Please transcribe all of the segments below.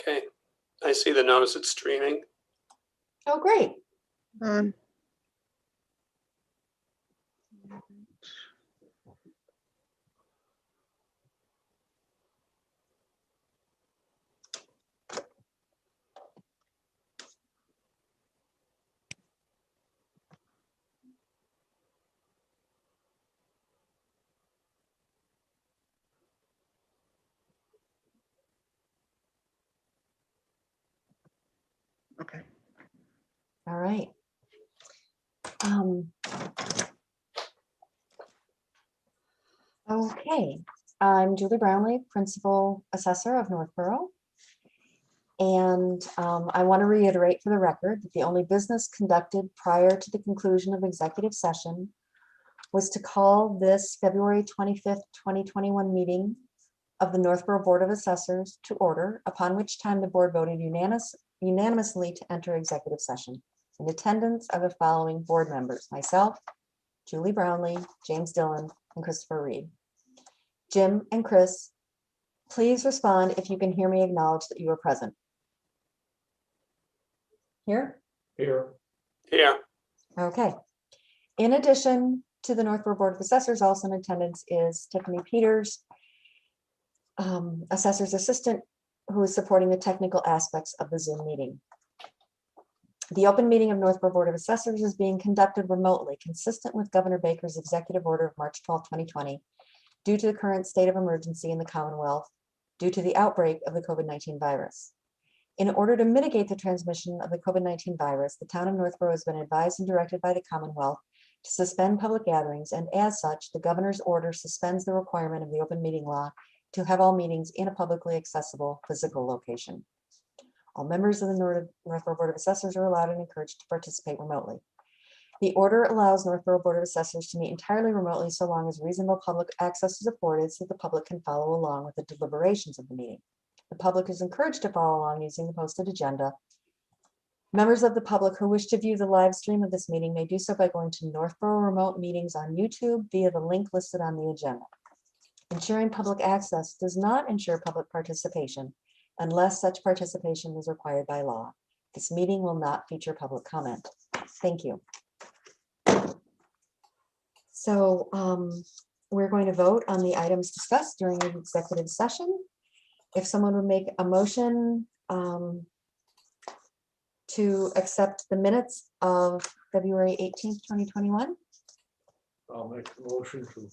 Okay, I see the notice it's streaming. Oh, great. Okay. All right. Okay, I'm Julie Brownlee, Principal Assessor of Northborough. And I want to reiterate for the record that the only business conducted prior to the conclusion of executive session was to call this February 25th, 2021 meeting of the Northborough Board of Assessors to order, upon which time the board voted unanimously to enter executive session. In attendance are the following board members: myself, Julie Brownlee, James Dillon, and Christopher Reed. Jim and Chris, please respond if you can hear me acknowledge that you are present. Here? Here. Here. Okay. In addition to the Northborough Board of Assessors, also in attendance is Tiffany Peters, Assessor's Assistant, who is supporting the technical aspects of the Zoom meeting. The open meeting of Northborough Board of Assessors is being conducted remotely, consistent with Governor Baker's executive order of March 12, 2020, due to the current state of emergency in the Commonwealth due to the outbreak of the COVID-19 virus. In order to mitigate the transmission of the COVID-19 virus, the town of Northborough has been advised and directed by the Commonwealth to suspend public gatherings, and as such, the governor's order suspends the requirement of the open meeting law to have all meetings in a publicly accessible physical location. All members of the Northborough Board of Assessors are allowed and encouraged to participate remotely. The order allows Northborough Board of Assessors to meet entirely remotely so long as reasonable public access is afforded so the public can follow along with the deliberations of the meeting. The public is encouraged to follow along using the posted agenda. Members of the public who wish to view the live stream of this meeting may do so by going to Northborough Remote Meetings on YouTube via the link listed on the agenda. Ensuring public access does not ensure public participation unless such participation is required by law. This meeting will not feature public comment. Thank you. So we're going to vote on the items discussed during the executive session. If someone would make a motion to accept the minutes of February 18th, 2021. I'll make a motion to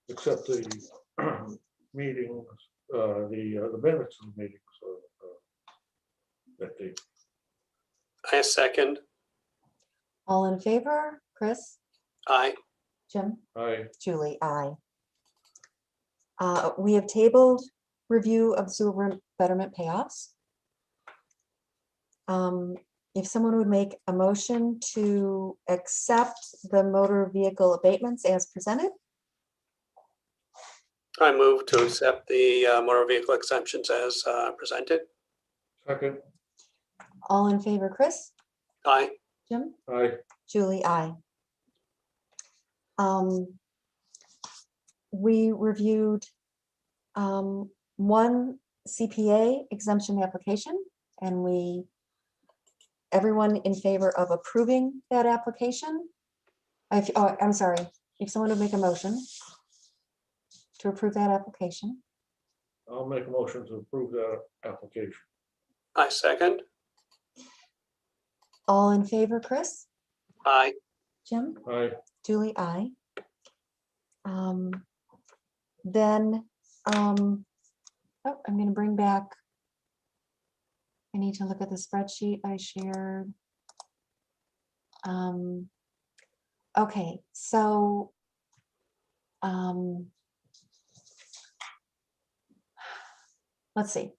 accept the meetings, the minutes of the meetings that day. I second. All in favor? Chris? Aye. Jim? Aye. Julie? Aye. We have tabled review of sewer betterment payoffs. If someone would make a motion to accept the motor vehicle abatements as presented. I move to accept the motor vehicle exemptions as presented. Second. All in favor, Chris? Aye. Jim? Aye. Julie? Aye. We reviewed one CPA exemption application, and everyone in favor of approving that application. I'm sorry, if someone would make a motion to approve that application. I'll make a motion to approve that application. I second. All in favor, Chris? Aye. Jim? Aye. Julie? Aye. Then, I'm going to bring back, I need to look at the spreadsheet I shared. Okay, so let's see.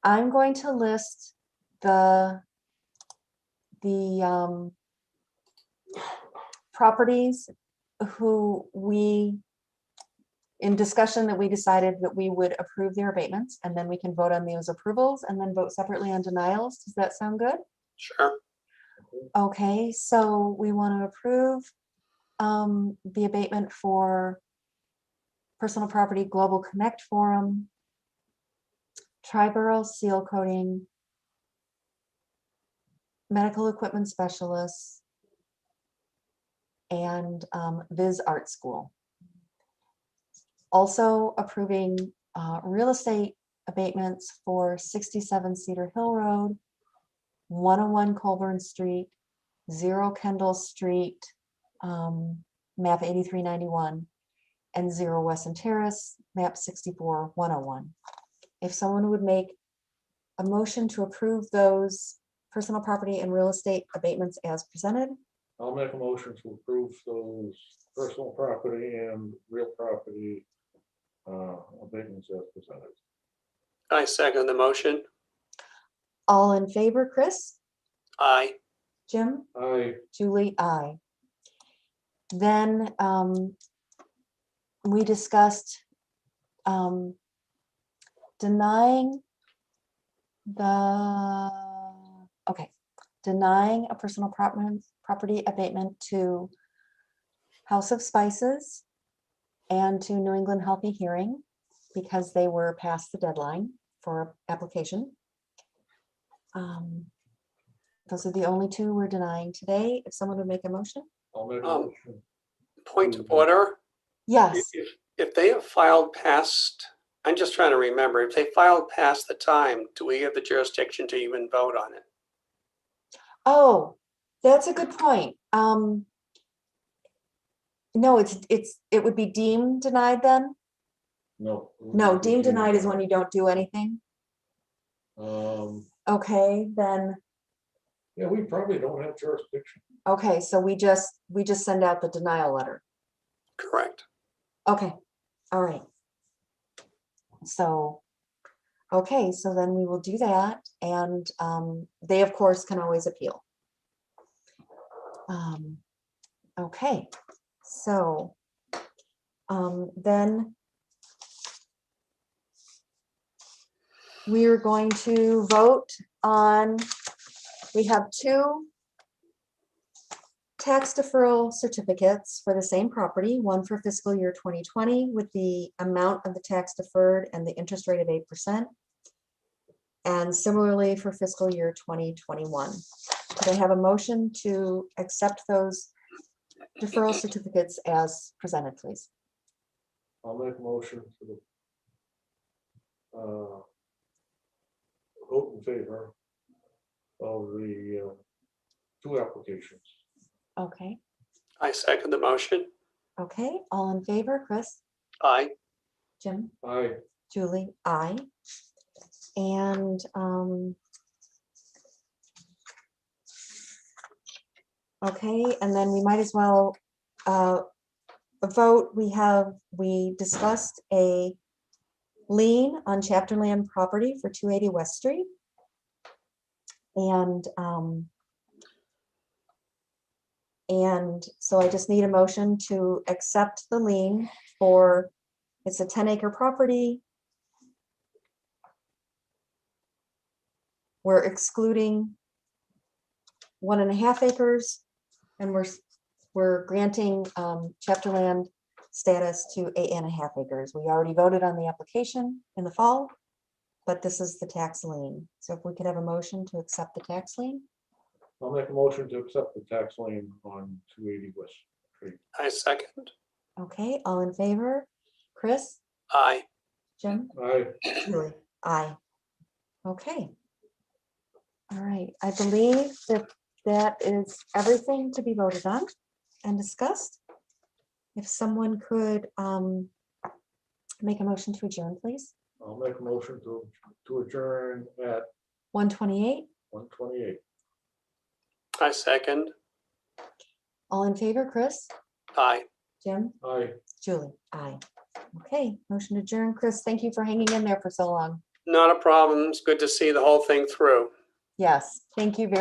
I'm going to list the properties who in discussion that we decided that we would approve their abatements, and then we can vote on those approvals and then vote separately on denials. Does that sound good? Sure. Okay, so we want to approve the abatement for personal property Global Connect Forum, Triborough seal coating, medical equipment specialists, and Viz Art School. Also approving real estate abatements for 67 Cedar Hill Road, 101 Colburn Street, 0 Kendall Street, map 8391, and 0 Weston Terrace, map 64101. If someone would make a motion to approve those personal property and real estate abatements as presented. I'll make a motion to approve those personal property and real property abatements as presented. I second the motion. All in favor, Chris? Aye. Jim? Aye. Julie? Aye. Then we discussed denying denying a personal property abatement to House of Spices and to New England Healthy Hearing because they were past the deadline for application. Those are the only two we're denying today. If someone would make a motion. I'll make a motion. Point of order. Yes. If they have filed past, I'm just trying to remember, if they filed past the time, do we have the jurisdiction to even vote on it? Oh, that's a good point. No, it would be deemed denied then? No. No, deemed denied is when you don't do anything. Okay, then, Yeah, we probably don't have jurisdiction. okay, so we just send out the denial letter. Correct. Okay, all right. So, okay, so then we will do that, and they of course can always appeal. Okay, so then we are going to vote on, we have 2 tax deferral certificates for the same property, one for fiscal year 2020 with the amount of the tax deferred and the interest rate of 8%. And similarly for fiscal year 2021. Could I have a motion to accept those deferral certificates as presented, please? I'll make a motion for the vote in favor of the 2 applications. Okay, I second the motion. okay, all in favor, Chris, Aye. Jim, Aye. Julie, aye. And okay, and then we might as well vote. We discussed a lien on chapter land property for 280 West Street. And so I just need a motion to accept the lien for, it's a 10-acre property. We're excluding 1.5 acres, and we're granting chapter land status to 8.5 acres. We already voted on the application in the fall, but this is the tax lien. So if we could have a motion to accept the tax lien. I'll make a motion to accept the tax lien on 280 West Street. I second. Okay, all in favor? Chris, Aye. Jim, Aye. Julie, aye. Okay. All right, I believe that is everything to be voted on and discussed. If someone could make a motion to adjourn, please. I'll make a motion to adjourn at 1:28. 1:28. I second. All in favor, Chris, Aye. Jim, Aye. Julie, aye. Okay, motion to adjourn. Chris, thank you for hanging in there for so long. Not a problem. It's good to see the whole thing through. Yes, thank you very